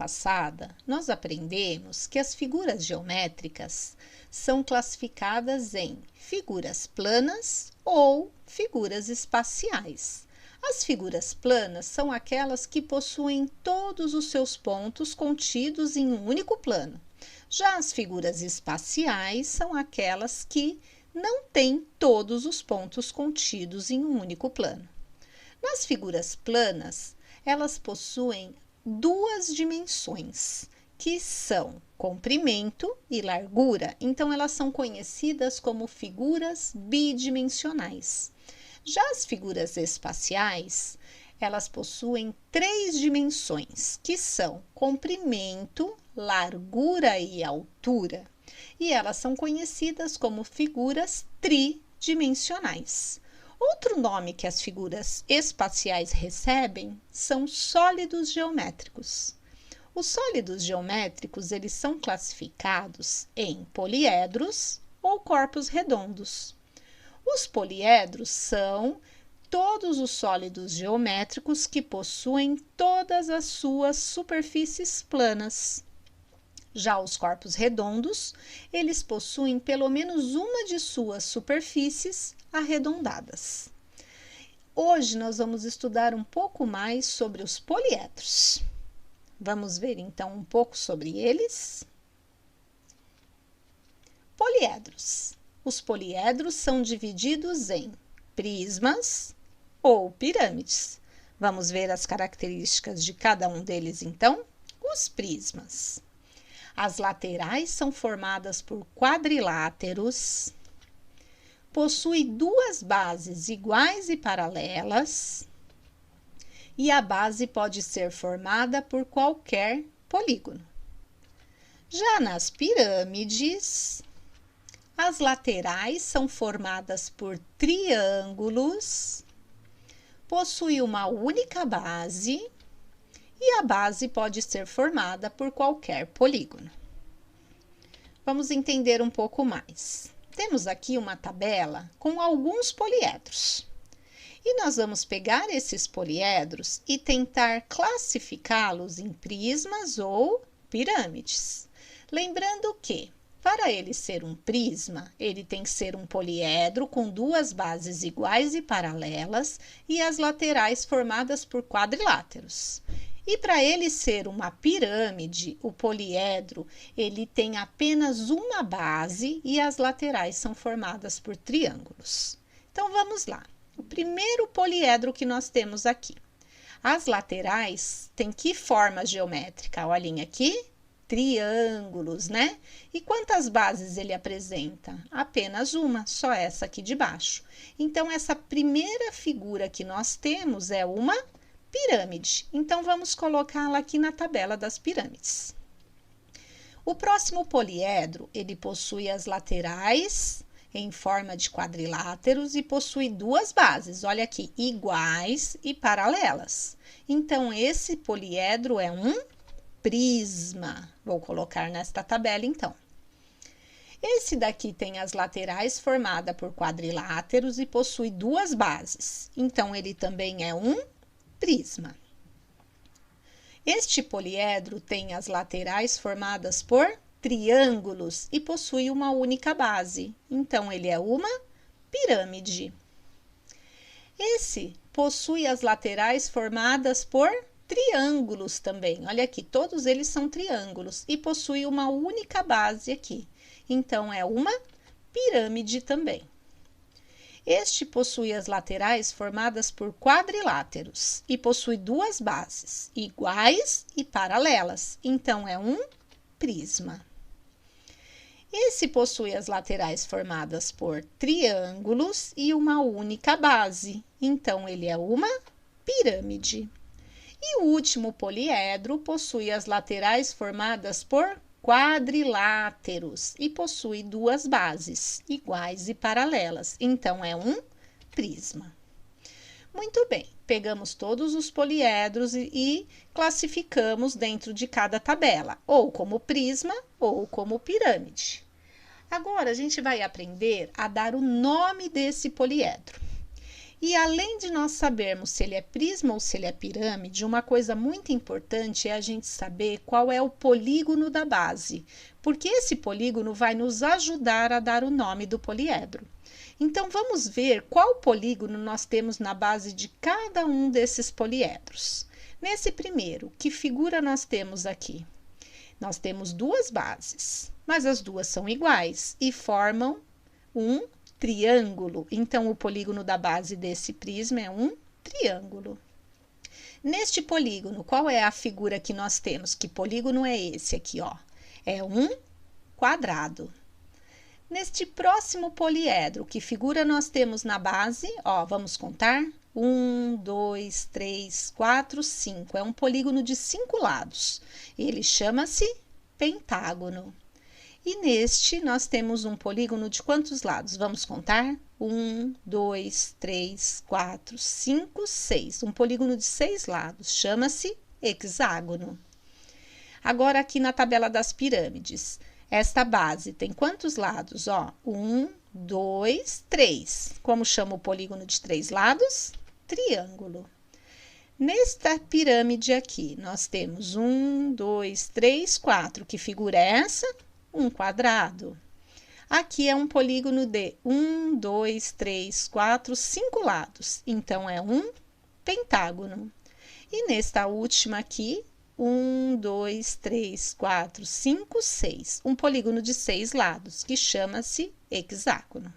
passada, nós aprendemos que as figuras geométricas são classificadas em figuras planas ou figuras espaciais. As figuras planas são aquelas que possuem todos os seus pontos contidos em um único plano. Já as figuras espaciais são aquelas que não têm todos os pontos contidos em um único plano. Nas figuras planas, elas possuem duas dimensões, que são comprimento e largura, então elas são conhecidas como figuras bidimensionais. Já as figuras espaciais, elas possuem três dimensões, que são comprimento, largura e altura, e elas são conhecidas como figuras tridimensionais. Outro nome que as figuras espaciais recebem são sólidos geométricos. Os sólidos geométricos, eles são classificados em poliedros ou corpos redondos. Os poliedros são todos os sólidos geométricos que possuem todas as suas superfícies planas. Já os corpos redondos, eles possuem pelo menos uma de suas superfícies arredondadas. Hoje nós vamos estudar um pouco mais sobre os poliedros. Vamos ver então um pouco sobre eles. Poliedros. Os poliedros são divididos em prismas ou pirâmides. Vamos ver as características de cada um deles então? Os prismas. As laterais são formadas por quadriláteros, possui duas bases iguais e paralelas, e a base pode ser formada por qualquer polígono. Já nas pirâmides, as laterais são formadas por triângulos, possui uma única base, e a base pode ser formada por qualquer polígono. Vamos entender um pouco mais. Temos aqui uma tabela com alguns poliedros. E nós vamos pegar esses poliedros e tentar classificá-los em prismas ou pirâmides. Lembrando que, para ele ser um prisma, ele tem que ser um poliedro com duas bases iguais e paralelas e as laterais formadas por quadriláteros. E para ele ser uma pirâmide, o poliedro, ele tem apenas uma base e as laterais são formadas por triângulos. Então, vamos lá. O primeiro poliedro que nós temos aqui. As laterais têm que forma geométrica? Olhem aqui, triângulos, né? E quantas bases ele apresenta? Apenas uma, só essa aqui de baixo. Então, essa primeira figura que nós temos é uma pirâmide. Então, vamos colocá-la aqui na tabela das pirâmides. O próximo poliedro, ele possui as laterais em forma de quadriláteros e possui duas bases, olha aqui, iguais e paralelas. Então, esse poliedro é um prisma. Vou colocar nesta tabela, então. Esse daqui tem as laterais formadas por quadriláteros e possui duas bases. Então, ele também é um prisma. Este poliedro tem as laterais formadas por triângulos e possui uma única base. Então, ele é uma pirâmide. Esse possui as laterais formadas por triângulos também. Olha aqui, todos eles são triângulos e possui uma única base aqui. Então, é uma pirâmide também. Este possui as laterais formadas por quadriláteros e possui duas bases, iguais e paralelas. Então, é um prisma. Esse possui as laterais formadas por triângulos e uma única base. Então, ele é uma pirâmide. E o último poliedro possui as laterais formadas por quadriláteros e possui duas bases, iguais e paralelas. Então, é um prisma. Muito bem, pegamos todos os poliedros e classificamos dentro de cada tabela, ou como prisma ou como pirâmide. Agora, a gente vai aprender a dar o nome desse poliedro. E além de nós sabermos se ele é prisma ou se ele é pirâmide, uma coisa muito importante é a gente saber qual é o polígono da base, porque esse polígono vai nos ajudar a dar o nome do poliedro. Então, vamos ver qual polígono nós temos na base de cada um desses poliedros. Nesse primeiro, que figura nós temos aqui? Nós temos duas bases, mas as duas são iguais e formam um triângulo. Então, o polígono da base desse prisma é um triângulo. Neste polígono, qual é a figura que nós temos? Que polígono é esse aqui, ó? É um quadrado. Neste próximo poliedro, que figura nós temos na base? Ó, vamos contar? 1, 2, 3, 4, 5. É um polígono de 5 lados. Ele chama-se pentágono. E neste, nós temos um polígono de quantos lados? Vamos contar? 1, 2, 3, 4, 5, 6. Um polígono de 6 lados. Chama-se hexágono. Agora, aqui na tabela das pirâmides, esta base tem quantos lados? Ó, 1, 2, 3. Como chama o polígono de 3 lados? Triângulo. Nesta pirâmide aqui, nós temos 1, 2, 3, 4. Que figura é essa? Um quadrado. Aqui é um polígono de 1, 2, 3, 4, 5 lados. Então, é um pentágono. E nesta última aqui, 1, 2, 3, 4, 5, 6. Um polígono de 6 lados, que chama-se hexágono.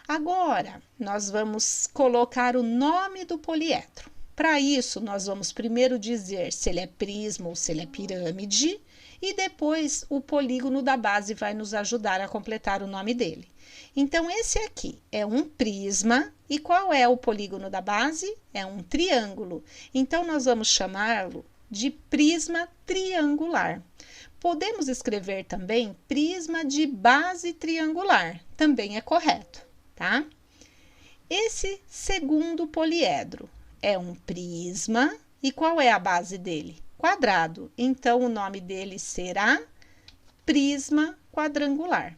Agora, nós vamos colocar o nome do poliedro. Para isso, nós vamos primeiro dizer se ele é prisma ou se ele é pirâmide, e depois o polígono da base vai nos ajudar a completar o nome dele. Então, esse aqui é um prisma, e qual é o polígono da base? É um triângulo. Então, nós vamos chamá-lo de prisma triangular. Podemos escrever também prisma de base triangular, também é correto, tá? Esse segundo poliedro é um prisma, e qual é a base dele? Quadrado. Então, o nome dele será prisma quadrangular.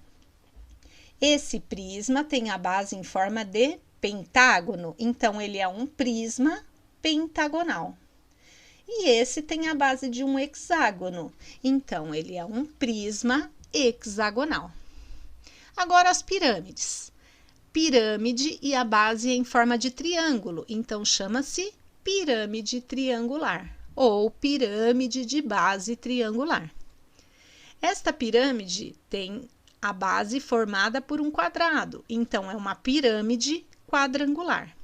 Esse prisma tem a base em forma de pentágono, então ele é um prisma pentagonal. E esse tem a base de um hexágono, então ele é um prisma hexagonal. Agora, as pirâmides. Pirâmide e a base é em forma de triângulo, então chama-se pirâmide triangular ou pirâmide de base triangular. Esta pirâmide tem a base formada por um quadrado, então é uma pirâmide quadrangular.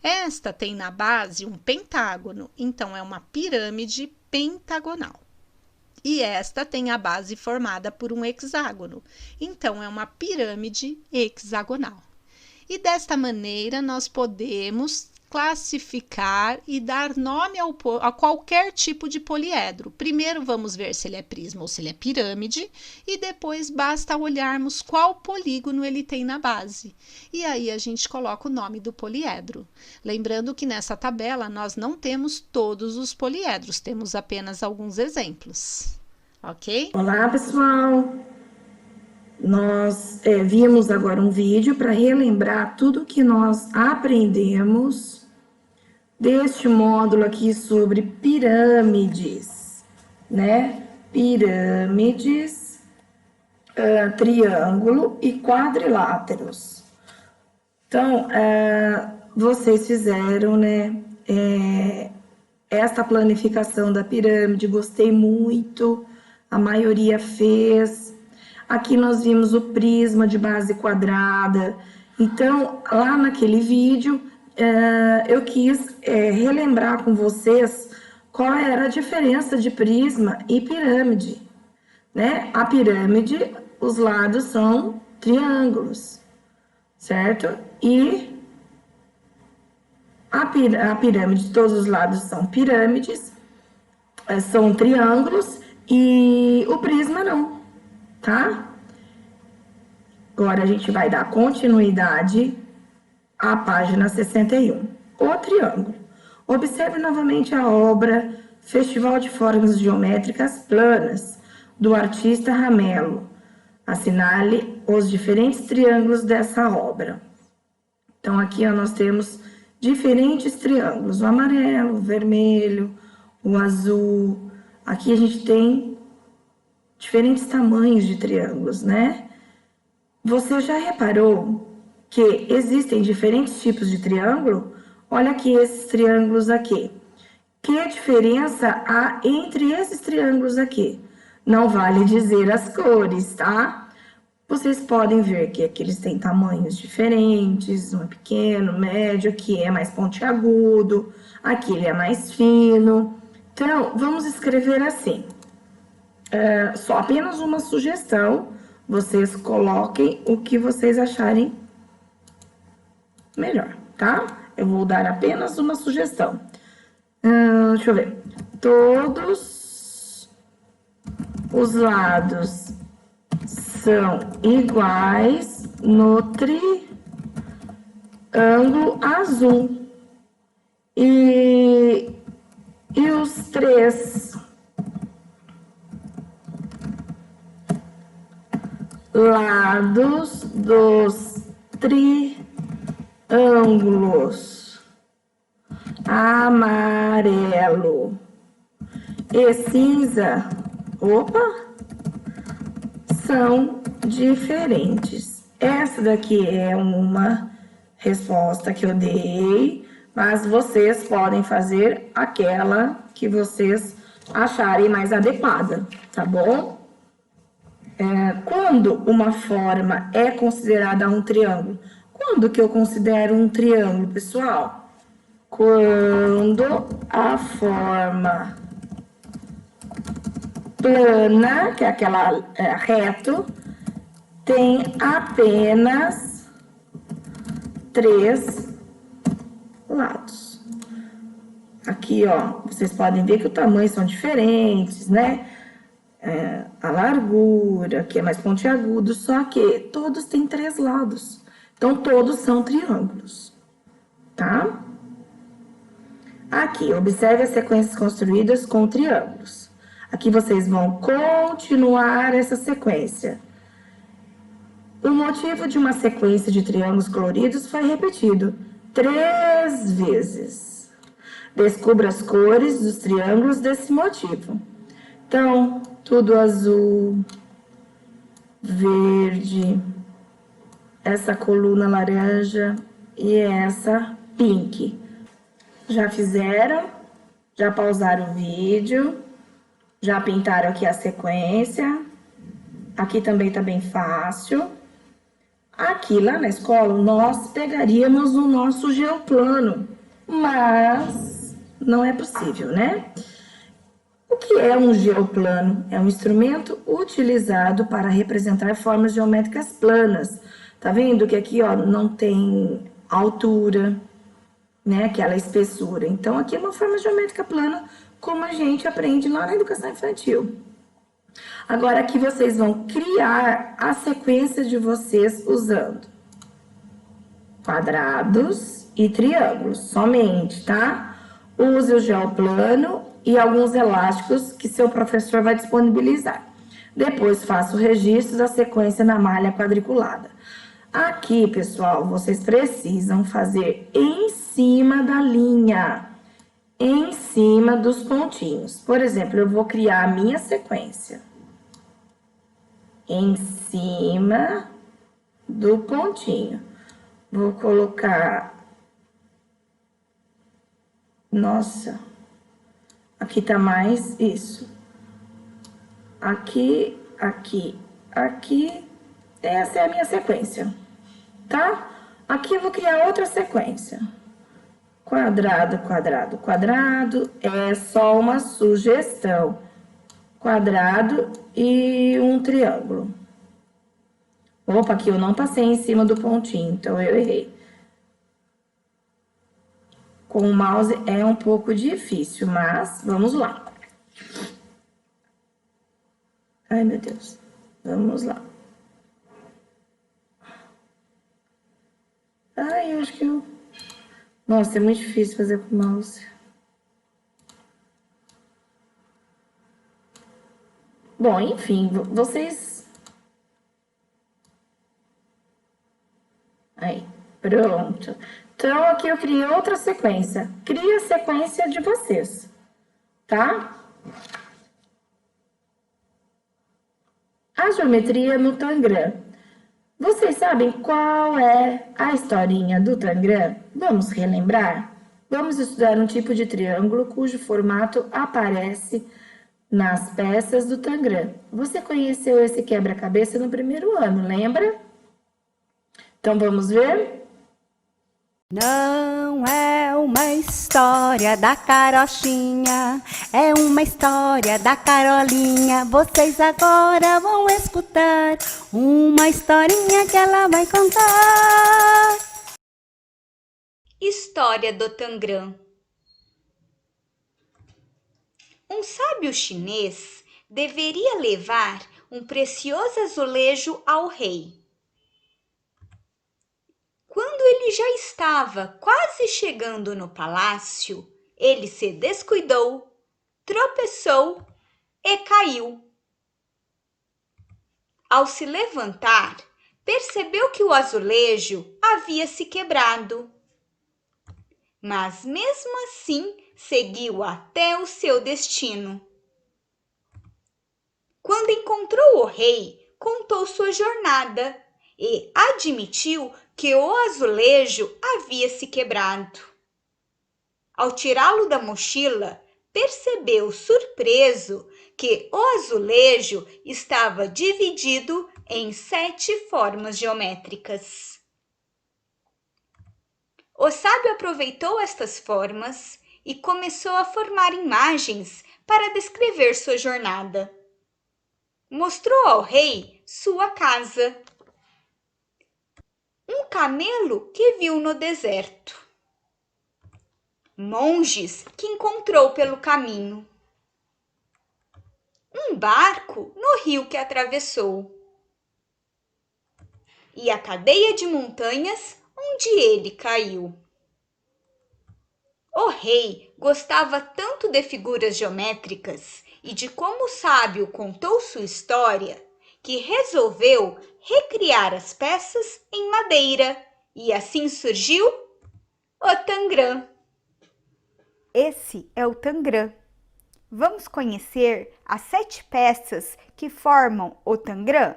Esta tem na base um pentágono, então é uma pirâmide pentagonal. E esta tem a base formada por um hexágono, então é uma pirâmide hexagonal. E desta maneira nós podemos classificar e dar nome a qualquer tipo de poliedro. Primeiro vamos ver se ele é prisma ou se ele é pirâmide, e depois basta olharmos qual polígono ele tem na base. E aí a gente coloca o nome do poliedro. Lembrando que nessa tabela nós não temos todos os poliedros, temos apenas alguns exemplos. Ok? Olá, pessoal! Nós vimos agora um vídeo para relembrar tudo que nós aprendemos deste módulo aqui sobre pirâmides, né? Pirâmides, triângulo e quadriláteros. Então, vocês fizeram, né, esta planificação da pirâmide, gostei muito, a maioria fez. Aqui nós vimos o prisma de base quadrada. Então, lá naquele vídeo, eu quis relembrar com vocês qual era a diferença de prisma e pirâmide, né? A pirâmide, os lados são triângulos, certo? E a pirâmide, todos os lados são pirâmides, são triângulos, e o prisma não, tá? Agora a gente vai dar continuidade à página 61. O triângulo. Observe novamente a obra Festival de Formas Geométricas Planas, do artista Ramello. Assinale os diferentes triângulos dessa obra. Então, aqui, ó, nós temos diferentes triângulos, o amarelo, o vermelho, o azul. Aqui a gente tem diferentes tamanhos de triângulos, né? Você já reparou que existem diferentes tipos de triângulo? Olha aqui esses triângulos aqui. Que diferença há entre esses triângulos aqui? Não vale dizer as cores, tá? Vocês podem ver que aqui eles têm tamanhos diferentes, um é pequeno, médio, aqui é mais pontiagudo, aqui ele é mais fino. Então, vamos escrever assim. Só apenas uma sugestão, vocês coloquem o que vocês acharem melhor, tá? Eu vou dar apenas uma sugestão. Deixa eu ver. Todos os lados são iguais no triângulo azul. E os três lados dos triângulos amarelo e cinza, são diferentes. Essa daqui é uma resposta que eu dei, mas vocês podem fazer aquela que vocês acharem mais adequada, tá bom? Quando uma forma é considerada um triângulo? Quando que eu considero um triângulo, pessoal? Quando a forma plana, que é aquela reto, tem apenas 3 lados. Aqui, ó, vocês podem ver que os tamanhos são diferentes, né? A largura, que é mais pontiagudo, só que todos têm 3 lados. Então, todos são triângulos, tá? Aqui, observe as sequências construídas com triângulos. Aqui vocês vão continuar essa sequência. O motivo de uma sequência de triângulos coloridos foi repetido 3 vezes. Descubra as cores dos triângulos desse motivo. Então, tudo azul, verde, essa coluna laranja e essa pink. Já fizeram? Já pausaram o vídeo? Já pintaram aqui a sequência? Aqui também tá bem fácil. Aqui, lá na escola, nós pegaríamos o nosso geoplano, mas não é possível, né? O que é um geoplano? É um instrumento utilizado para representar formas geométricas planas. Tá vendo que aqui, ó, não tem altura, né? Aquela espessura. Então, aqui é uma forma geométrica plana, como a gente aprende lá na educação infantil. Agora, aqui vocês vão criar a sequência de vocês usando quadrados e triângulos, somente, tá? Use o geoplano e alguns elásticos que seu professor vai disponibilizar. Depois, faça o registro da sequência na malha quadriculada. Aqui, pessoal, vocês precisam fazer em cima da linha, em cima dos pontinhos. Por exemplo, eu vou criar a minha sequência em cima do pontinho. Vou colocar... Nossa, aqui tá mais isso. Aqui, aqui, aqui. Essa é a minha sequência, tá? Aqui eu vou criar outra sequência. Quadrado, quadrado, quadrado. É só uma sugestão. Quadrado e um triângulo. Opa, aqui eu não passei em cima do pontinho, então eu errei. Com o mouse é um pouco difícil, mas vamos lá. Ai, meu Deus. Vamos lá. Ai, eu acho que eu... Nossa, é muito difícil fazer com o mouse. Bom, enfim, vocês... Aí, Pronto. Então, aqui eu criei outra sequência. Cria a sequência de vocês, tá? A geometria no Tangram. Vocês sabem qual é a historinha do Tangram? Vamos relembrar? Vamos estudar um tipo de triângulo cujo formato aparece nas peças do Tangram. Você conheceu esse quebra-cabeça no primeiro ano, lembra? Então, vamos ver? Não é uma história da carochinha, é uma história da Carolinha. Vocês agora vão escutar uma historinha que ela vai contar. História do Tangram. Um sábio chinês deveria levar um precioso azulejo ao rei. Quando ele já estava quase chegando no palácio, ele se descuidou, tropeçou e caiu. Ao se levantar, percebeu que o azulejo havia se quebrado. Mas mesmo assim, seguiu até o seu destino. Quando encontrou o rei, contou sua jornada e admitiu que o azulejo havia se quebrado. Ao tirá-lo da mochila, percebeu surpreso que o azulejo estava dividido em 7 formas geométricas. O sábio aproveitou estas formas e começou a formar imagens para descrever sua jornada. Mostrou ao rei sua casa, um camelo que viu no deserto, monges que encontrou pelo caminho, um barco no rio que atravessou e a cadeia de montanhas onde ele caiu. O rei gostava tanto de figuras geométricas e de como o sábio contou sua história que resolveu recriar as peças em madeira e assim surgiu o Tangram. Esse é o Tangram. Vamos conhecer as 7 peças que formam o Tangram?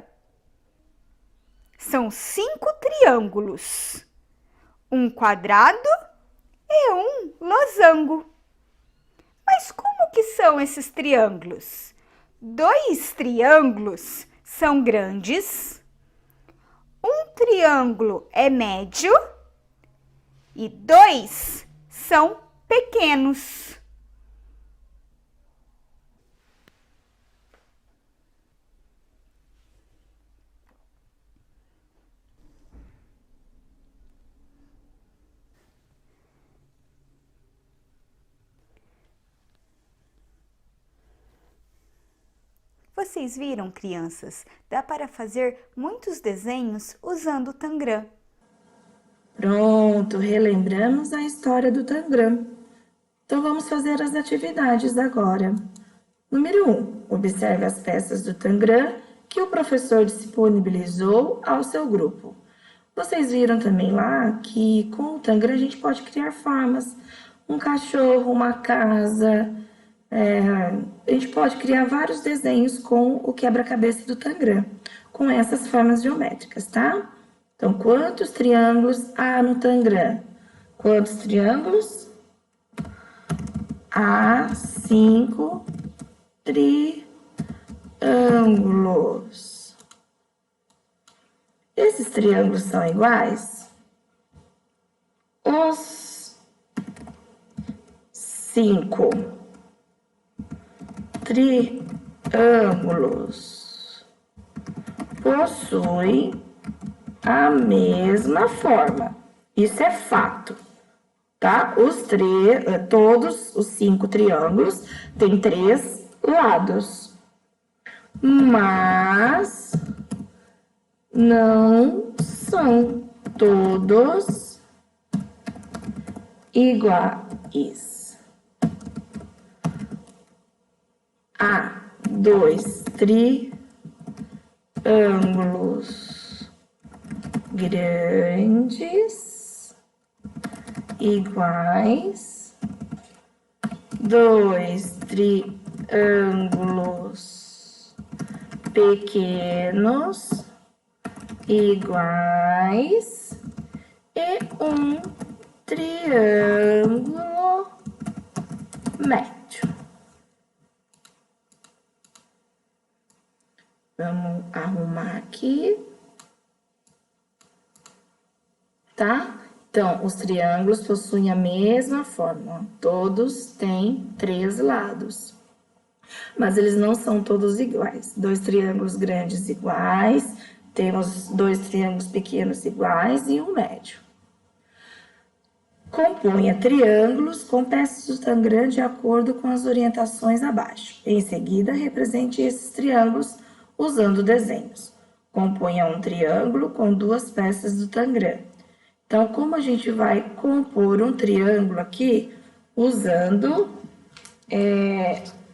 São 5 triângulos, um quadrado e um losango. Mas como que são esses triângulos? 2 triângulos são grandes, um triângulo é médio e 2 são pequenos. Vocês viram, crianças? Dá para fazer muitos desenhos usando o Tangram. Pronto, relembramos a história do Tangram. Então, vamos fazer as atividades agora. Número 1. Observe as peças do Tangram que o professor disponibilizou ao seu grupo. Vocês viram também lá que com o Tangram a gente pode criar formas. Um cachorro, uma casa. A gente pode criar vários desenhos com o quebra-cabeça do Tangram, com essas formas geométricas, tá? Então, quantos triângulos há no Tangram? Quantos triângulos? Há 5 triângulos. Esses triângulos são iguais? Os 5 triângulos possuem a mesma forma. Isso é fato, tá? Todos os 5 triângulos têm 3 lados, mas não são todos iguais. Há 2 triângulos grandes iguais, 2 triângulos pequenos iguais e um triângulo médio. Vamos arrumar aqui, tá? Então, os triângulos possuem a mesma forma, ó. Todos têm 3 lados, mas eles não são todos iguais. 2 triângulos grandes iguais, temos 2 triângulos pequenos iguais e um médio. Componha triângulos com peças do tangram de acordo com as orientações abaixo. Em seguida, represente esses triângulos usando desenhos. Componha um triângulo com 2 peças do tangram. Então, como a gente vai compor um triângulo aqui usando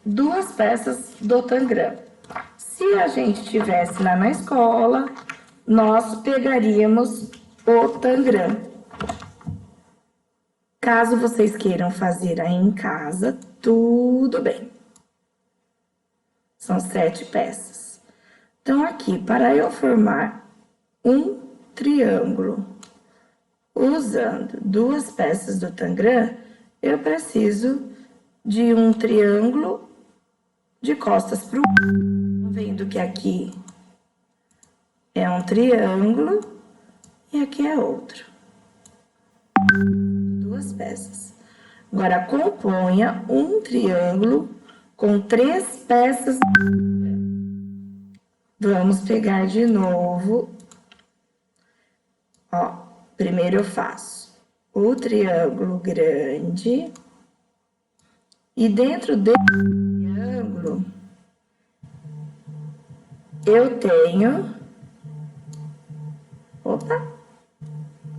2 peças do tangram? Se a gente estivesse lá na escola, nós pegaríamos o tangram. Caso vocês queiram fazer aí em casa, tudo bem. São 7 peças. Então, aqui, para eu formar um triângulo usando 2 peças do tangram, eu preciso de um triângulo de costas para o outro. Vendo que aqui é um triângulo e aqui é outro. 2 peças. Agora, componha um triângulo com 3 peças. Vamos pegar de novo. Ó, primeiro eu faço o triângulo grande. E dentro desse triângulo, eu tenho,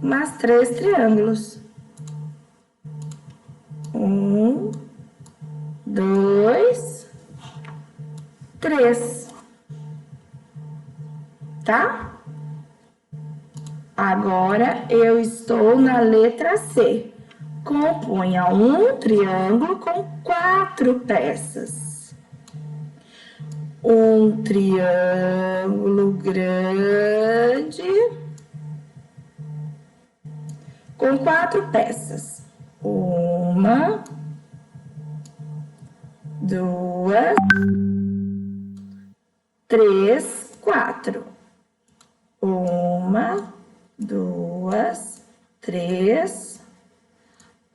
mais 3 triângulos. 1, 2, 3. Tá? Agora, eu estou na letra C. Componha um triângulo com 4 peças. Um triângulo grande com 4 peças. 1, 2, 3, 4. 1, 2, 3,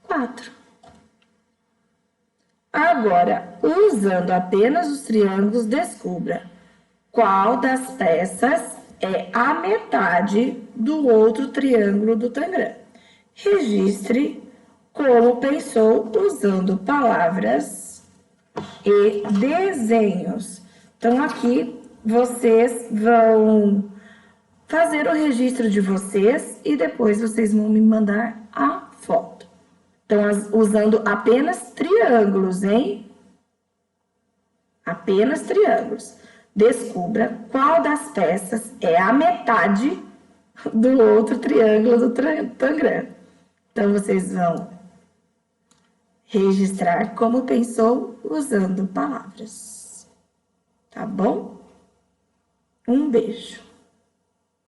4. Agora, usando apenas os triângulos, descubra qual das peças é a metade do outro triângulo do tangram. Registre como pensou usando palavras e desenhos. Então, aqui vocês vão fazer o registro de vocês e depois vocês vão me mandar a foto. Então, usando apenas triângulos, hein? Apenas triângulos. Descubra qual das peças é a metade do outro triângulo do tangram. Então, vocês vão registrar como pensou usando palavras. Tá bom? Um beijo.